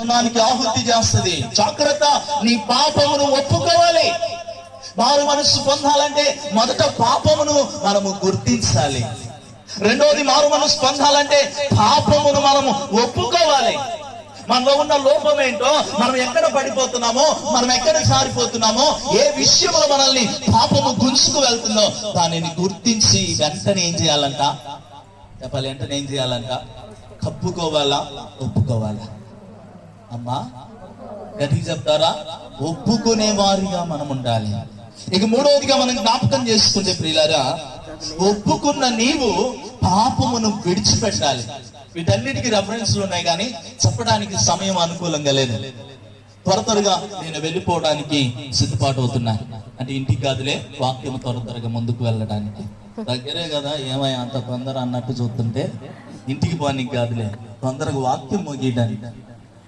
మరణానికి ఆహుతి చేస్తుంది. జాగ్రత్త, నీ పాపమును ఒప్పుకోవాలి. మారు మనస్సు పొందాలంటే మొదట పాపమును మనము గుర్తించాలి. రెండోది, మారు మనస్సు పొందాలంటే పాపమును మనము ఒప్పుకోవాలి. మనలో ఉన్న లోపం ఏంటో, మనం ఎక్కడ పడిపోతున్నామో, మనం ఎక్కడ సారిపోతున్నామో, ఏ విషయంలో మనల్ని పాపము గుంజుకు వెళ్తుందో దానిని గుర్తించి వెంటనే ఏం చేయాలంట చెప్పాలి. వెంటనే ఏం చేయాలంట? కప్పుకోవాలా, ఒప్పుకోవాలా? అమ్మా గట్టిగా చెప్తారా? ఒప్పుకునే వారిగా మనం ఉండాలి. ఇక మూడవదిగా మనం జ్ఞాపకం చేసుకుంటే ప్రియులారా, ఒప్పుకున్న నీవు పాపమును విడిచిపెట్టాలి. వీటన్నిటికీ రెఫరెన్స్లు ఉన్నాయి, కానీ చెప్పడానికి సమయం అనుకూలంగా లేదు. త్వరగా నేను వెళ్ళిపోవడానికి సిద్ధపాటు అవుతున్నాను. అంటే ఇంటికి కాదులే, వాక్యం త్వరగా ముందుకు వెళ్ళడానికి. దగ్గరే కదా, ఏమై అంత తొందర అన్నట్టు చూస్తుంటే ఇంటికి పోనీకి కాదులే, తొందరగా వాక్యం ముగియడానికి.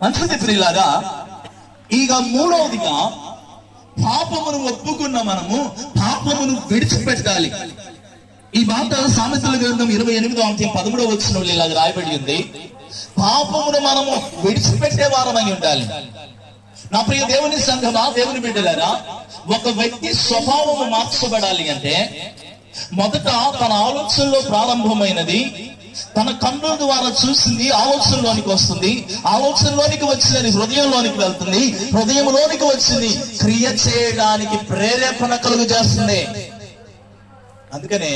మంచిది ప్రియులారా, ఇక మూడవదిగా పాపమును ఒప్పుకున్న మనము పాపమును విడిచిపెట్టాలి. ఈ మాట సామెతల గ్రంథం 28:13 ఇలాగ రాయబడి ఉంది. పాపమును మనము విడిచిపెట్టే వారమై ఉండాలి. నా ప్రియ దేవుని సంఘమా, దేవుని బిడ్డలారా, ఒక వ్యక్తి స్వభావము మార్చబడాలి అంటే మొదట తన ఆలోచనలో ప్రారంభమైనది, తన కన్నుల ద్వారా చూసింది ఆలోచనలోనికి వస్తుంది, ఆలోచనలోనికి వచ్చినది హృదయంలోనికి వెళ్తుంది, హృదయంలోనికి వచ్చింది క్రియ చేయడానికి ప్రేరేపణ కలుగు చేస్తుంది. అందుకనే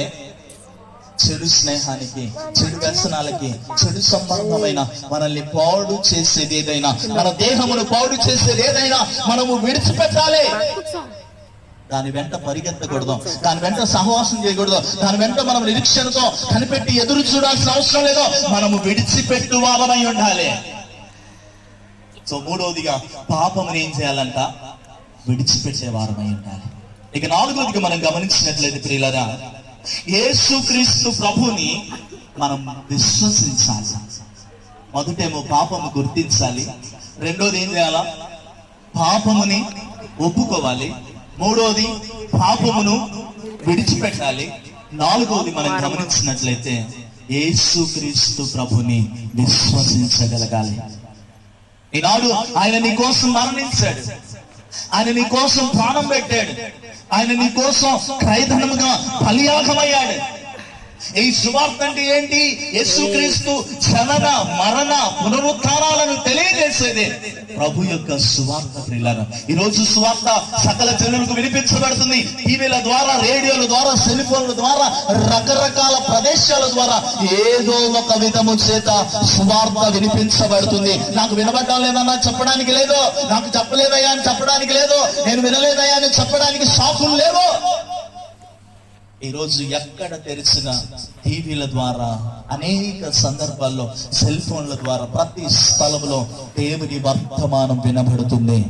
చెడు స్నేహానికి, చెడు వ్యసనాలకి, చెడు సంబంధమైన మనల్ని పాడు చేసేది ఏదైనా, మన దేహమును పాడు చేసేది ఏదైనా మనము విడిచిపెట్టాలి. దాని వెంట పరిగెత్తకూడదు, దాని వెంట సహవాసం చేయకూడదు, దాని వెంట మనం నిరీక్షణతో కనిపెట్టి ఎదురు చూడాల్సిన అవసరం లేదు. మనము విడిచిపెట్టు వారమై ఉండాలి. సో మూడవదిగా పాపముని ఏం చేయాలంట? విడిచిపెట్టే వారమై ఉండాలి. ఇక నాలుగవదిగా మనం గమనించినట్లయితే ప్రియులారా, యేసుక్రీస్తు ప్రభుని మనం విశ్వసించాలి. మొదటేమో పాపము గుర్తించాలి, రెండోది ఏం చేయాలా? పాపముని ఒప్పుకోవాలి, మూడోది పాపమును విడిచిపెట్టాలి, నాలుగోది మనం గమనించినట్లయితే యేసుక్రీస్తు ప్రభుని విశ్వసించగలగాలి. ఈనాడు ఆయన నీ కోసం మరణించాడు, ఆయన నీ కోసం ప్రాణం పెట్టాడు, ఆయన నీ కోసం క్రయధనముగా బలియాగమయ్యాడు. ఈ సువార్త అంటే ఏంటి? యేసుక్రీస్తు జనన మరణ పునరుత్థానాలను తెలియజేసేది ప్రభు యొక్క సువార్త. ప్రియులారా, ఈ రోజు సువార్త సకల జనులకు వినిపించబడుతుంది. టీవీల ద్వారా, రేడియోల ద్వారా, సెల్ ఫోన్ల ద్వారా, రకరకాల ప్రదేశాల ద్వారా ఏదో ఒక విధము చేత సువార్త వినిపించబడుతుంది. నాకు వినబడ్డం లేదన్నా చెప్పడానికి లేదు, నాకు చెప్పలేదయ్యా అని చెప్పడానికి లేదు, నేను వినలేదయ్యా అని చెప్పడానికి సాకులు లేవు. ఈ రోజు ఎక్కడ తెరిచిన టీవీల ద్వారా, అనేక సందర్భాల్లో సెల్ ఫోన్ల ద్వారా ప్రతి స్థలంలో దేవుని వర్తమానం వినబడుతుంది.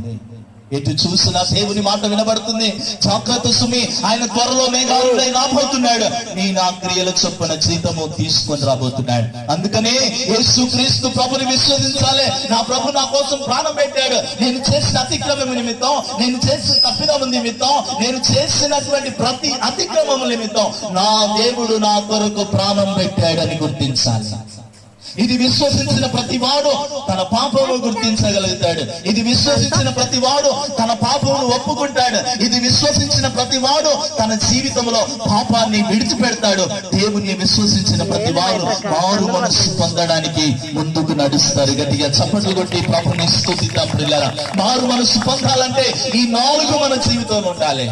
ఎటు చూసినా దేవుని మాట వినబడుతుంది. జాగ్రత్త సుమి, ఆయన త్వరలో మేఘాలుడై రాబోతున్నాడు, నీ నా క్రియల చొప్పున జీతము తీసుకొని రాబోతున్నాడు. అందుకనే యేసుక్రీస్తు ప్రభుని విశ్వసించాలి. నా ప్రభు నా కోసం ప్రాణం పెట్టాడు. నేను చేసిన అతిక్రమం నిమిత్తం, నేను చేసిన తప్పిదము నిమిత్తం, నేను చేసినటువంటి ప్రతి అతిక్రమము నిమిత్తం నా దేవుడు నా కొరకు ప్రాణం పెట్టాడని గుర్తించాలి. ఇది విశ్వసించిన ప్రతి వాడు తన పాపమును గుర్తించగలుగుతాడు. ఇది విశ్వసించిన ప్రతి వాడు తన పాపమును ఒప్పుకుంటాడు. ఇది విశ్వసించిన ప్రతి వాడు తన జీవితంలో పాపాన్ని విడిచిపెడతాడు. దేవుని విశ్వసించిన ప్రతి వాడు మారు మనస్సు పొందడానికి ముందుకు నడుస్తారు. గట్టిగా చప్పట్లు కొట్టి ప్రభుని స్తుతిద్దాం ప్రియులారా. మారు మనస్సు పొందాలంటే ఈ 4 మన జీవితంలో ఉండాలి.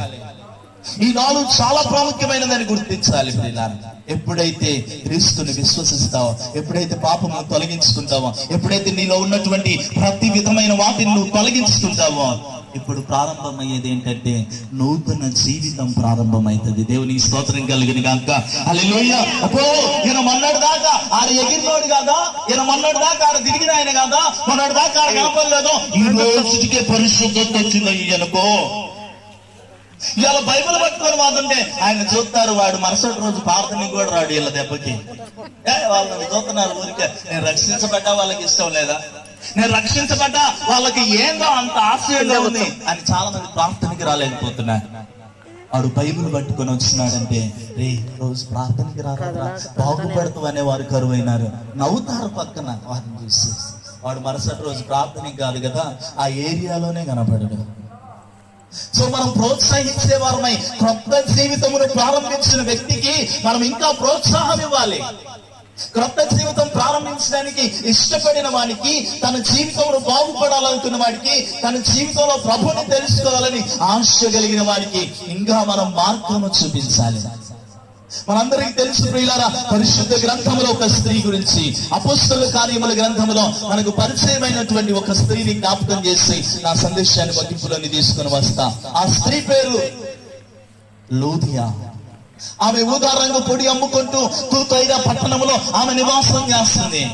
ఈ 4 చాలా ప్రాముఖ్యమైనదని గుర్తించాలి ప్రియులారా. ఎప్పుడైతే క్రీస్తుని విశ్వసిస్తావో, ఎప్పుడైతే పాపము తొలగించుకుంటావో, ఎప్పుడైతే నీలో ఉన్నటువంటి ప్రతి విధమైన వాటిని నువ్వు తొలగించుకుంటావో, ఇప్పుడు ప్రారంభమయ్యేది ఏంటంటే నూతన జీవితం ప్రారంభమవుతుంది. దేవునికి స్తోత్రం కలిగిన గాక. హల్లెలూయా. అబ్బో, ఈయన మొన్నటి దాకా ఆడ ఎగిరినోడు కాదా, ఈయన మొన్నటి దాకా ఆడ తిరిగిన ఆయన కాదా, మొన్నటి దాకా ఆడ కనపడలేదు, ఈ రోజుకే పరిశుద్ధత వచ్చింది అనుకో. ఇవాళ బైబిల్ పట్టుకొని వాడుంటే ఆయన చూస్తారు, వాడు మరుసటి రోజు ప్రార్థనకి కూడా రాడు వీళ్ళ దెబ్బకి. వాళ్ళని చూస్తున్నారు ఊరికే. నేను రక్షించబడ్డా వాళ్ళకి ఇష్టం లేదా, నేను రక్షించబడ్డా వాళ్ళకి ఏందో అంత ఆశ్చర్యంగా ఉంది అని చాలా మంది ప్రార్థనకి రాలేకపోతున్నారు. వాడు బైబిల్ పట్టుకొని వచ్చినాడంటే, రే రోజు ప్రార్థనకి రారా, బాగుపడతావు అనే వారు కరువైనారు. నవ్వుతారు పక్కన వారిని చూసి. వాడు మరుసటి రోజు ప్రార్థనకి కాదు కదా, ఆ ఏరియాలోనే కనపడడు. సో మనం ప్రోత్సహించే వారమై క్రొత్త జీవితమును ప్రారంభించిన వ్యక్తికి మనం ఇంకా ప్రోత్సాహం ఇవ్వాలి. క్రొత్త జీవితం ప్రారంభించడానికి ఇష్టపడిన వాడికి, తన జీవితంలో బాగుపడాలనుకున్న వాడికి, తన జీవితంలో ప్రభుని తెలుసుకోవాలని ఆశ కలిగిన వాడికి ఇంకా మనం మార్గము చూపించాలి. మనందరికీ తెలుసు ప్రియులారా, పరిశుద్ధ గ్రంథంలో ఒక స్త్రీ గురించి, అపోస్తలుల కార్యముల గ్రంథంలో మనకు పరిచయమైనటువంటి ఒక స్త్రీని జ్ఞాపకం చేసి నా సందేశాన్ని ముగింపులోని తీసుకుని వస్తా. ఆ స్త్రీ పేరు లూదియా. ఆమె ఊదా రంగు పొడి అమ్ముకుంటూ తూతైదా పట్టణంలో ఆమె నివాసం చేస్తుంది.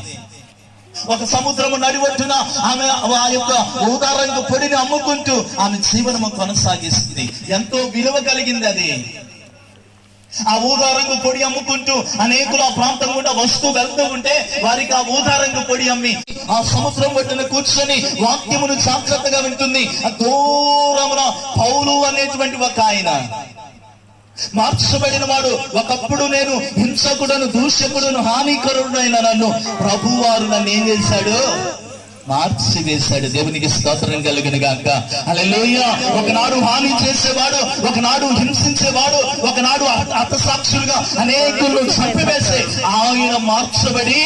ఒక సముద్రము నడివట్టున ఆమె ఆ యొక్క ఊదా రంగు పొడిని అమ్ముకుంటూ ఆమె జీవనము కొనసాగిస్తుంది. ఎంతో విలువ కలిగింది అది. ఆ ఊదా రంగు పొడి అమ్ముకుంటూ అనేకులు ఆ ప్రాంతం గుండా వస్తూ వెళ్తూ ఉంటే వారికి ఆ ఊదా రంగు పొడి అమ్మి ఆ సముద్రం ఒడ్డున కూర్చొని వాక్యమును జాగ్రత్తగా వింటుంది. ఆ దూరమున పౌలు అనేటువంటి ఒక ఆయన, మార్చబడిన వాడు, ఒకప్పుడు నేను హింసకుడను, దూషకుడును, హానికరుడైన నన్ను ప్రభువారు నన్ను ఏం చేశాడు? మార్చి వేశాడు. దేవునికి స్తోత్రం కలుగును గాక. హల్లెలూయా. ఒకనాడు హాని చేసేవాడు, ఒకనాడు హింసించేవాడు, ఒకనాడు హతసాక్షులుగా అనేకులను చంపివేసే ఆయన మార్చబడి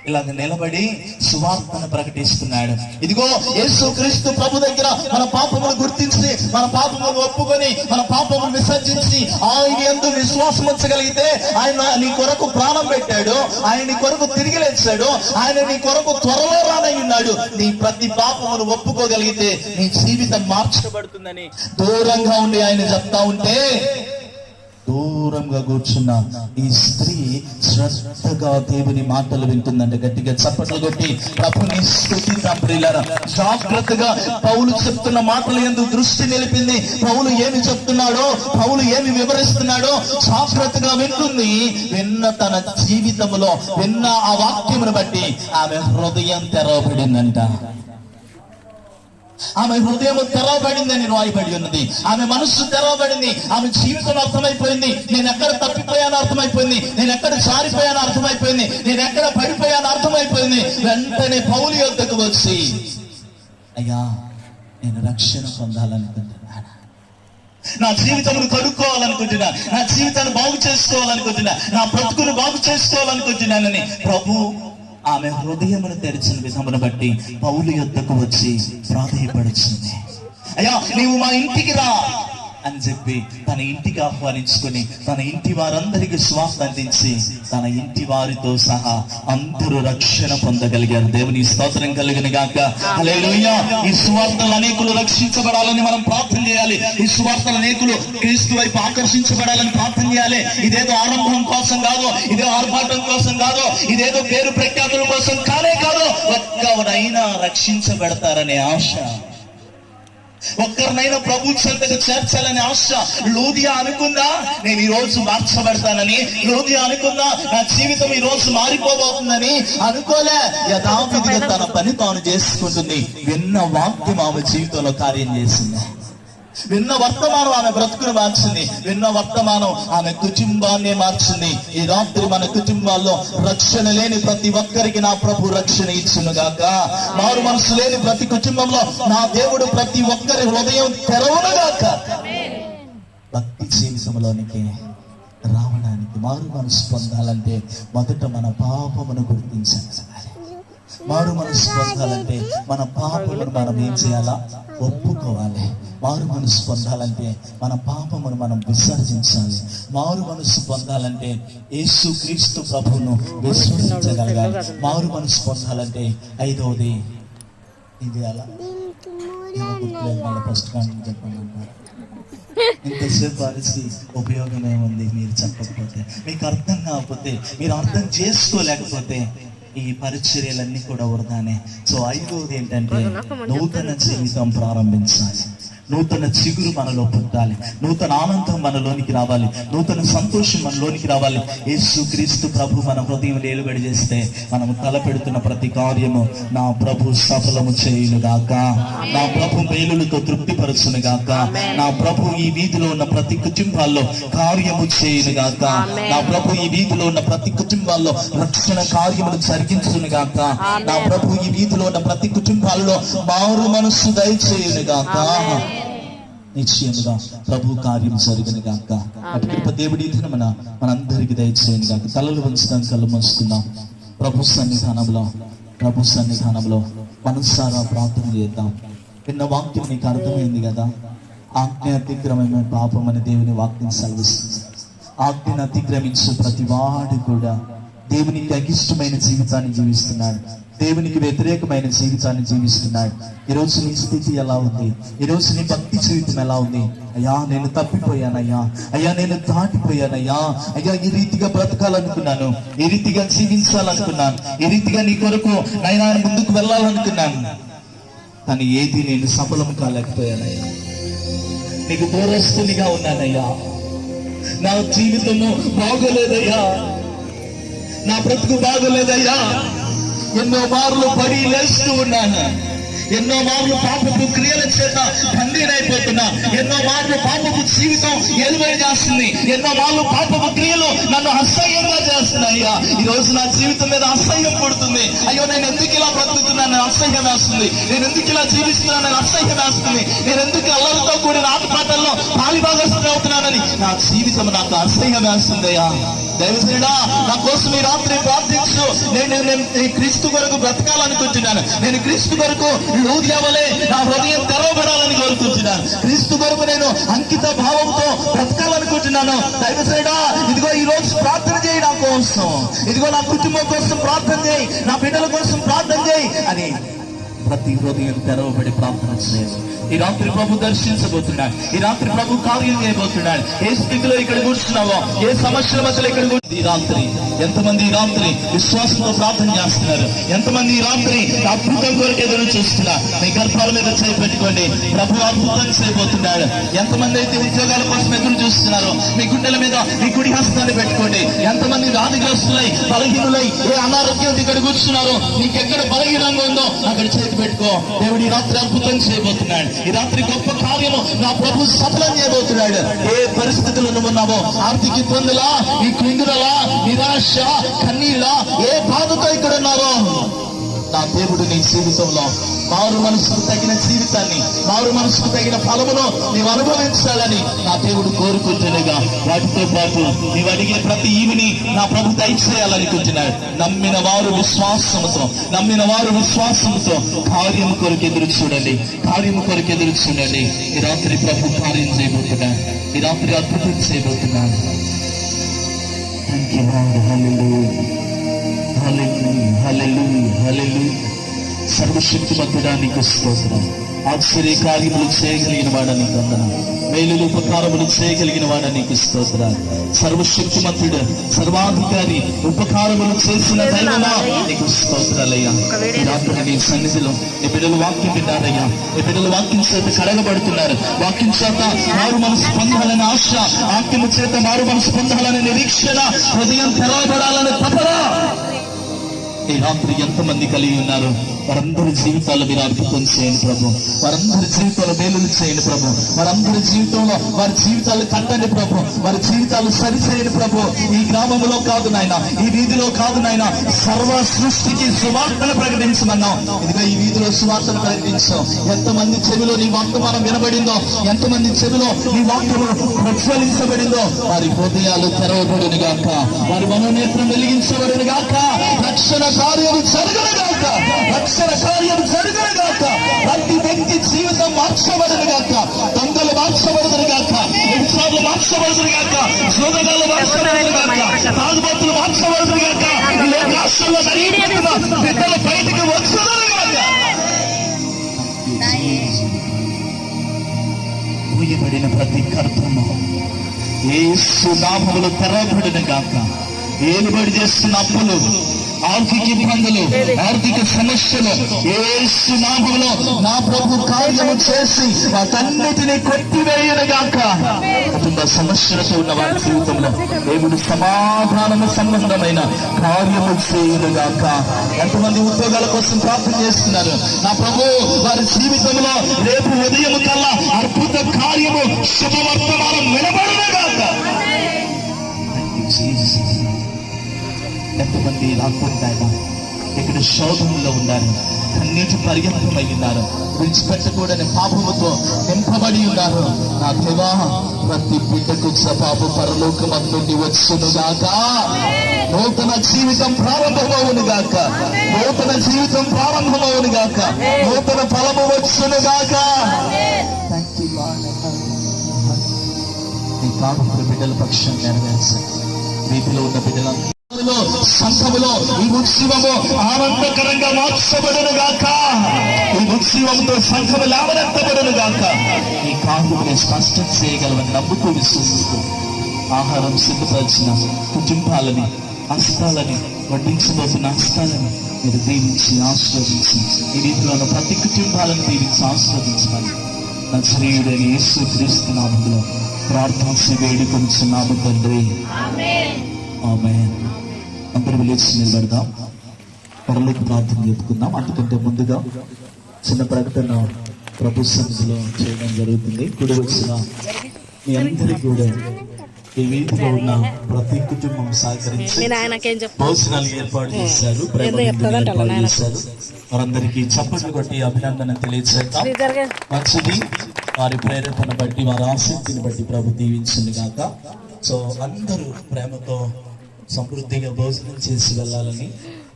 ఇలాగ నిలబడి సువార్తను ప్రకటిస్తున్నాడు. ఇదిగో యేసుక్రీస్తు ప్రభు దగ్గర మన పాపములు గుర్తించి, మన పాపములు ఒప్పుకొని, మన పాపములు విసర్జించి ఆయన యందు విశ్వాసం ఉంచగలిగితే ఆయన నీ కొరకు ప్రాణం పెట్టాడు, ఆయన నీ కొరకు తిరిగి లేచాడు, ఆయన నీ కొరకు త్వరలో రానయ్యున్నాడు. నీ ప్రతి పాపమును ఒప్పుకోగలిగితే నీ జీవితం మార్చబడుతుందని దూరంగా ఉండి ఆయన చెప్తా ఉంటే, దూరంగా కూర్చున్న ఈ స్త్రీ శ్రద్ధగా దేవుని మాటలు వింటుందంటే గట్టిగా చప్పట్లు కొట్టి ప్రభుని స్తుతిద్దాం ప్రియులారా. జాగ్రత్తగా పౌలు చెప్తున్న మాటలు యందు దృష్టి నిలిపింది. పౌలు ఏమి చెప్తున్నాడో, పౌలు ఏమి వివరిస్తున్నాడో జాగ్రత్తగా వింటుంది. విన్న తన జీవితంలో విన్న ఆ వాక్యమును బట్టి ఆమె హృదయం తెరవబడిందంట. ఆమె హృదయం తెరవబడిందని రాయబడి ఉన్నది. ఆమె మనస్సు తెరవబడింది. ఆమె జీవితం అర్థమైపోయింది. నేను ఎక్కడ తప్పిపోయాను అర్థమైపోయింది, నేను ఎక్కడ జారిపోయాను అర్థమైపోయింది, నేను ఎక్కడ పడిపోయాను అర్థమైపోయింది. వెంటనే పౌలు యొద్దకు వచ్చి, అయ్యా నేను రక్షణ పొందాలనుకుంటున్నాను, నా జీవితమును కడుక్కోవాలనుకుంటున్నా, నా జీవితాన్ని బాగు చేసుకోవాలనుకుంటున్నా, నా బ్రతుకును బాగు చేసుకోవాలనుకుంటున్నానని ప్రభు ఆమె హృదయమును తెరిచిన విధమును బట్టి పౌలు యొద్దకు వచ్చి ప్రాధేయపడుతుంది. అయ్యా నీవు మా ఇంటికి రా అని చెప్పి తన ఇంటికి ఆహ్వానించుకుని తన ఇంటి వారందరికీ సువార్త అందించి తన ఇంటి వారితో సహా అందరూ రక్షణ పొందగలిగారు. దేవుని స్తోత్రం కలుగును గాక. హల్లెలూయా. ఈ సువార్తలు అనేకులు రక్షించబడాలని మనం ప్రార్థన చేయాలి. ఈ సువార్తలు అనేకులు క్రీస్తు వైపు ఆకర్షించబడాలని ప్రార్థన చేయాలి. ఇదేదో ఆరంభం కోసం కాదు, ఇదే ఆర్భాటం కోసం కాదు, ఇదేదో పేరు ప్రఖ్యాతుల కోసం కానే కాదు. ఒక్కవరైనా రక్షించబడతారనే ఆశ, ఒక్కరినైనా ప్రభు చెంతకు చేర్చాలని ఆశ. లూదియా అనుకుందా నేను ఈ రోజు మార్చబడతానని? లూదియా అనుకుందా నా జీవితం ఈ రోజు మారిపోబోతుందని? అనుకోలే. యథావిధిగా తన పని తాను చేసుకుంటుంది. విన్న వాక్యం ఆమె జీవితంలో కార్యం చేసింది. విన్న వర్తమానం ఆమె బ్రతుకును మార్చింది. విన్న వర్తమానం ఆమె కుటుంబాన్ని మార్చింది. ఈ రాత్రి మన కుటుంబాల్లో రక్షణ లేని ప్రతి ఒక్కరికి నా ప్రభు రక్షణ ఇచ్చును గాక. మారు మనసు లేని ప్రతి కుటుంబంలో నా దేవుడు ప్రతి ఒక్కరి హృదయం తెరవును గాక. భక్తి జీవితంలోనికి రావడానికి, మారు మనసు పొందాలంటే మొదట మన పాపమును గుర్తించాలి. మారు మనసు పొందాలంటే మన పాపమును మనం ఏం చేయాలా? ఒప్పుకోవాలి. మారు మనసు పొందాలంటే మన పాపమును మనం విసర్జించాలి. మారు మనసు పొందాలంటే యేసుక్రీస్తు ప్రభువును విశ్వసించగలగాలి. మారు మనసు పొందాలంటే ఐదవది ఇది అలా ఫస్ట్ కానీ చెప్పమంటారు. ఇంతసేపు అలసి ఉపయోగం ఏముంది మీరు చెప్పకపోతే, మీకు అర్థం కాకపోతే, మీరు అర్థం చేసుకోలేకపోతే ఈ పరిచర్యలన్నీ కూడా వృధానే. సో ఐదవది ఏంటంటే నూతన జీవితం ప్రారంభించాలి. నూతన చిగురు మనలో పుట్టాలి, నూతన ఆనందం మనలోనికి రావాలి, నూతన సంతోషం మనలోనికి రావాలి. యేసుక్రీస్తు ప్రభు మన హృదయం నిలబడి చేస్తే మనము తలపెడుతున్న ప్రతి కార్యము నా ప్రభు సఫలము చేయునుగాక, నా ప్రభు మేలులతో తృప్తిపరచునుగాక, నా ప్రభు ఈ వీధిలో ఉన్న ప్రతి కుటుంబాల్లో కార్యము చేయునుగాక, నా ప్రభు ఈ వీధిలో ఉన్న ప్రతి కుటుంబాల్లో రక్షణ కార్యములు జరిగించునుగాక, నా ప్రభు ఈ వీధిలో ఉన్న ప్రతి కుటుంబాల్లో మారు మనస్సు దయచేయునుగాక. నిశ్చయముగా ప్రభు కార్యం జరిగిన గాక. అటు కృప దేవుడి దినమున మనందరికి దయచేయను గాక. తలలు వంచుదాం, కళ్ళు మూసుకుందాం. ప్రభు సన్నిధానంలో మనసారా ప్రార్థన చేద్దాం. విన్న వాక్యం నీకు అర్థమైంది కదా. ఆజ్ఞ అతిక్రమమే పాపం అని దేవుని వాక్యం సెలవిస్తుంది. ఆజ్ఞను అతిక్రమించు ప్రతి వాడు కూడా దేవునికి అగిష్టమైన జీవితాన్ని జీవిస్తున్నాడు, దేవునికి వ్యతిరేకమైన జీవితాన్ని జీవిస్తున్నాడు. ఈరోజు నీ స్థితి ఎలా ఉంది? ఈరోజు నీ భక్తి జీవితం ఎలా ఉంది? అయ్యా నేను తప్పిపోయానయ్యా, అయ్యా నేను దాటిపోయానయ్యా, అయ్యా ఈ రీతిగా బ్రతకాలనుకున్నాను, ఈ రీతిగా జీవించాలనుకున్నాను, ఈ రీతిగా నీ కొరకు నైనా ముందుకు వెళ్ళాలనుకున్నాను, కానీ ఏది నేను సఫలం కాలేకపోయానయ్యా, నీకు దూరస్తునిగా ఉన్నానయ్యా, నా జీవితము బాగోలేదయ్యా, నా బ్రతుకు బాగోలేదయ్యా, ఎన్నో మార్లు పడి లేస్తూ ఉన్నాను, ఎన్నో మార్లు పాపపు క్రియల చేత బందీనైపోతున్నా, ఎన్నో మార్లు పాపపు జీవితం ఎలువై చేస్తుంది, ఎన్నో మార్లు పాపపు క్రియలు నన్ను అసహ్యంగా చేస్తున్నాయ్యా. ఈ రోజు నా జీవితం మీద అసహ్యం పడుతుంది. అయ్యో నేను ఎందుకు ఇలా బ్రతుకుతున్నాను అసహ్యం వేస్తుంది, నేను ఎందుకు ఇలా జీవిస్తున్నానని అసహ్యం వేస్తుంది, నేను ఎందుకు అల్లరితో కూడిన ఆటపాటల్లో పాలిభాగస్తులు అవుతున్నానని నా జీవితం నాకు అసహ్యం వేస్తుందయ్యా. దైవజనుడా నా కోసం ఈ రాత్రి ప్రార్థించు. నేను క్రీస్తు కొరకు బ్రతకాలనుకుంటున్నాను, నేను క్రీస్తు కొరకు లూదియవలే నా హృదయం తెరవబడాలని కోరుకుంటున్నాను, క్రీస్తు కొరకు నేను అంకిత భావంతో బ్రతకాలనుకుంటున్నాను. దైవజనుడా ఇదిగో ఈ రోజు ప్రార్థన చేయి నా కోసం, ఇదిగో నా కుటుంబం కోసం ప్రార్థన చేయి, నా బిడ్డల కోసం ప్రార్థన చేయి అని ప్రతి హృదయం తెరవబడి ప్రార్థన చేయాలి. ఈ రాత్రి ప్రభు దర్శించబోతున్నాడు, ఈ రాత్రి ప్రభు కార్యం చేయబోతున్నాడు. ఏ స్థితిలో ఇక్కడ కూర్చున్నావో, ఏ సమస్యల మధ్యలో ఇక్కడ ఈ రాత్రి ఎంతమంది ఈ రాత్రి విశ్వాసంతో ప్రార్థన చేస్తున్నారు, ఎంతమంది ఈ రాత్రి అద్భుతం కొరకు ఎదురు చూస్తున్నారు. మీ గర్భాల మీద చేపెట్టుకోండి, ప్రభు అద్భుతం చేయబోతున్నాడు. ఎంతమంది అయితే ఉద్యోగాల కోసం ఎదురు చూస్తున్నారో మీ గుండెల మీద మీ కుడి హస్తాన్ని పెట్టుకోండి. ఎంతమంది వ్యాధిగ్రస్తులై బలహీనులై ఏ అనారోగ్యం ఇక్కడ కూర్చున్నారో, నీకెక్కడ బలహీనంగా ఉందో అక్కడ చేతి పెట్టుకో. దేవుడు ఈ రాత్రి అద్భుతం చేయబోతున్నాడు, ఈ రాత్రి గొప్ప కార్యము నా ప్రభు సఫలం చేయబోతున్నాడు. ఏ పరిస్థితుల్లో నువ్వు ఉన్నావో, ఆర్థిక ఇబ్బందులా, ఈ కృంగుదలా, నిరాశ, కన్నీళ్ళ, ఏ బాధతో ఇక్కడ ఉన్నావో, నా దేవుడు నీ జీవితంలో మారు మనసుకు తగిన జీవితాన్ని, మారు మనసుకు తగిన ఫలమును నీవు అనుభవించాలని నా దేవుడు కోరుకుంటున్నాగా. వాటితో పాటు నీవు అడిగిన ప్రతి ఈవిని నా ప్రభు దయచేయాలనుకుంటున్నాడు. నమ్మిన వారు విశ్వాసముతో కార్యము కొరకు ఎదురు చూడండి, కార్యము కొరకు ఎదురు చూడండి. ఈ రాత్రి ప్రభు కార్యం చేయబోతున్నాడు, ఈ రాత్రి అద్భుతం చేయబోతున్నాడు. సర్వశక్తిమంతుడా నీకు స్తోత్రం. ఆశ్చర్య కార్యములు చేయగలిగిన వాడా నీకు వందనం, మేలులు ఉపకారములు చేయగలిగిన వాడా నీకు స్తోత్రాలు. సర్వశక్తిమంతుడు, సర్వాధికారి, ఉపకారములు చేసిన దైవమా నీకు స్తోత్రాలయ్యా. ఈ రాత్రి నీ సన్నిధిలో నీ బిడ్డలు వాక్యం విన్నారయ్యా, నీ బిడ్డలు వాక్యం చేత కడగబడుతున్నారు, వాక్యం చేత మారు మనసు పొందాలని ఆశ, వాక్యము చేత మారు మనసు పొందాలని నిరీక్షణ, హృదయం తెరవబడాలని తపన ఈ రాత్రి ఎంతమంది కలిగి ఉన్నారు? వారందరి జీవితాల్లో మీరు అద్భుతం చేయండి ప్రభు, వారందరి జీవితాల్లో మేలులు చేయండి ప్రభు, వారందరి జీవితంలో వారి జీవితాలు కట్టండి ప్రభు, వారి జీవితాలు సరిచేయండి ప్రభు. ఈ గ్రామంలో కాదు నాయన, ఈ వీధిలో కాదు నాయన, సర్వ సృష్టికి సువార్తను ప్రకటించమన్నాం. ఇదిగో ఈ వీధిలో సువార్తను ప్రకటించాం. ఎంతమంది చెవిలో నీ వర్తమానం వినబడిందో, ఎంతమంది చెవిలో నీ వాక్యము ప్రజ్వలించబడిందో, వారి హృదయాలు తెరవబడిన గాక, వారి మనోనేత్రం వెలిగించబడిన గాక, రక్షణ కార్యము జరగనుగాక, రక్షణ కార్యం జరగనుగాక, ప్రతి వ్యక్తి జీవితం మార్చబడను గాక, దొంగలు మార్చబడదురు గాక, వ్యభిచారులు మార్చబడదురు గాక, జోదగాళ్ళు మార్చబడదురు గాక, తాగుబోతులు మార్చబడదురు గాక, ఈ లోకాశంలో బిడ్డలు బయటికి వచ్చుదురు గాక. పూయబడిన ప్రతి గర్భము యేసు నామములో తెరవబడిన గాక. ఏలుబడి చేస్తున్న అప్పులు ఆర్థిక ఇబ్బందులు, ఆర్థిక సమస్యలు యేసు నామములో నా ప్రభు కార్యము చేసి వాటన్నిటిని కొట్టివేయునుగాక. కుటుంబ సమస్యలతో ఉన్న వారి జీవితంలో దేవుడు సమాధానము సంబంధమైన కార్యము చేయునుగాక. ఎంతమంది ఉద్యోగాల కోసం ప్రార్థన చేస్తున్నారు? నా ప్రభు వారి జీవితంలో రేపు ఉదయం కల్లా అద్భుత కార్యము శుభవర్తమానం వినబడునుగాక. ఎంతమంది రాకుండా ఇక్కడ శోధనలో ఉన్నారు, కన్నీటి పర్యంతమై ఉన్నారు, విడిచిపెట్టకూడని పాపముతో నింపబడి ఉన్నారు. నా దేవా, ప్రతి బిడ్డకు జవాబు పరలోకమందు నుండి వచ్చునుగాక. నూతన జీవితం ప్రారంభమవునుగాక, నూతన జీవితం ప్రారంభమవునుగాక, నూతన ఫలము వచ్చునుగాక. ఈ కాపుల బిడ్డల పక్షం నెరవేర్చండి. వీటిలో ఉన్న బిడ్డల సంఘములో ఈ ఉత్సవము ఆనందకరంగా మార్చబడును గాక. ఈ ఉత్సవంతో సంఘము లాభనెత్తబడును గాక. ఈ కాపుని స్పష్టం చేయగలవని నమ్ముతూ విశ్వసిస్తూ ఆహారం సిద్ధపరిచిన కుటుంబాలని, హస్తాలని, వడ్డించబోతున్న హస్తాలని మీరు దీవించి ఆశీర్వదించి ఈ రీతిలో ప్రతి కుటుంబాలను దీవించి ఆశీర్వదించమని నజరేయుడైన యేసు క్రీస్తు నామములో ప్రార్థించి వేడుకొంచున్నాము తండ్రి. ఆమేన్. అందరూ లేచి నిలబడదాం, పరలోక ప్రార్థన చెప్పుకుందాం. అందుకంటే ముందుగా చిన్న ప్రకటన ప్రభు సన్నిధిలో చేయడం జరుగుతుంది. కుడి వచ్చిన మీ అందరికీ కూడా ఈ వీధిలో ఉన్న ప్రతి కుటుంబం సహకరించి భోజనాలు ఏర్పాటు చేశారు, ఏర్పాటు చేశారు. వారందరికీ చప్పట్లు కొట్టి అభినందన తెలియజేద్దాం. మంచిది. వారి ప్రేరేపణ బట్టి, వారి ఆసక్తిని బట్టి ప్రభు దీవించింది గాక. సో అందరూ ప్రేమతో సమృద్ధిగా భోజనం చేసి వెళ్ళాలని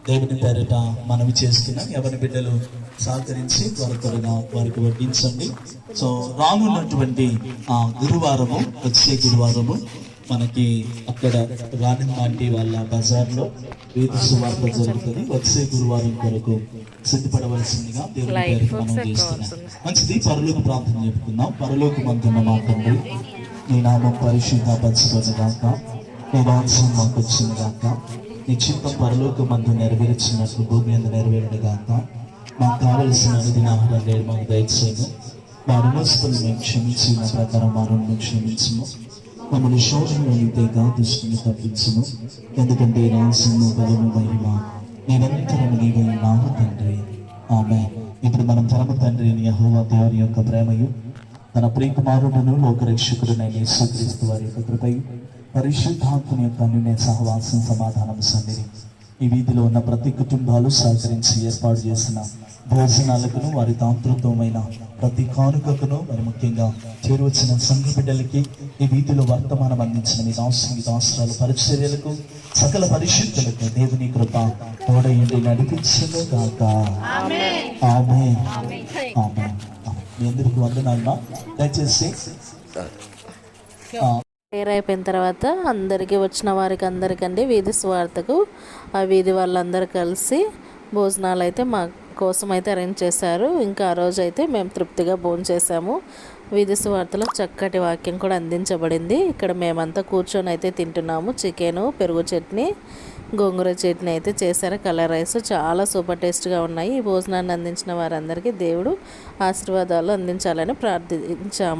దేవుని పేరిట మనవి చేస్తున్నాం. ఎవరి బిడ్డలు సహకరించి త్వరగా వారికి వడ్డించండి. సో రానున్నటువంటి గురువారము, వచ్చే గురువారము మనకి అక్కడ రాణిమాంటి వాళ్ళ బజార్లో వీధి సువార్త జరుగుతుంది. వచ్చే గురువారం కొరకు సిద్ధపడవలసిందిగా దేవుని పేరిట మనం చేస్తున్నాం. మంచిది. పరలోక ప్రార్థన చెప్పుకుందాం. పరలోకమందున్న మా తండ్రి, నీ నామం పరిశుద్ధపరచబడుగాక, నీ రాజ్యం మాకు వచ్చింది గాక, నీ చిత్తం పరలోకమందు నెరవేర్చినట్లు భూమి అందు నెరవేరుడుగాక. మాకు కావలసిన అనుదిన ఆహారం నేడు మాకు దయచేయము. మా రుణస్తులు మేము క్షమించి మా ప్రకారం మా రుణం క్షమించము. మమ్మల్ని శోధనలో నీతేగా దుష్టుని తప్పించుము. ఎందుకంటే రాజ్యము, బలము, మహిమ నిరంతరము నీవే ఉన్నావు తండ్రి. ఆమేన్. ఇప్పుడు మనం పరమ తండ్రి యెహోవా దేవుని యొక్క ప్రేమయు, తన ప్రియకుమారుడును లోకరక్షకుడునైన యేసుక్రీస్తు వారి యొక్క కృపయు, పరిశుద్ధాత్మని యొక్క అన్యోన్య సహవాసం, సమాధానం, సన్నిధి ఈ వీధిలో ఉన్న ప్రతి కుటుంబాలు సహకరించి ఏర్పాటు చేసిన భోజనాలకును, వారి తాంత్రికమైన ప్రతి కానుకకును, మరి ముఖ్యంగా చేరువచ్చిన సంఘ బిడ్డలకి, ఈ వీధిలో వర్తమానం అందించిన మీ దాసరాలు పరిచర్యలకు, సకల పరిశుద్ధులకు దేవుని కృప తోడయుండి నడిపించును గాక. ఆమేన్. ఆమేన్. మీ అందరికీ వందనాలు. దయచేసి ప్రేయర్ అయిపోయిన తర్వాత అందరికీ, వచ్చిన వారికి అందరికండి వీధి స్వార్థకు ఆ వీధి వాళ్ళందరూ కలిసి భోజనాలు అయితే మా కోసం అయితే అరేంజ్ చేశారు. ఇంకా ఆ రోజు అయితే మేము తృప్తిగా భోజనం చేసాము. వీధి స్వార్థలో చక్కటి వాక్యం కూడా అందించబడింది. ఇక్కడ మేమంతా కూర్చొని అయితే తింటున్నాము. చికెను, పెరుగు చట్నీ, గోంగూర చట్నీ అయితే చేశారు. కలర్ రైస్ చాలా సూపర్ టేస్ట్గా ఉన్నాయి. ఈ భోజనాన్ని అందించిన వారందరికీ దేవుడు ఆశీర్వాదాలు అందించాలని ప్రార్థించాము.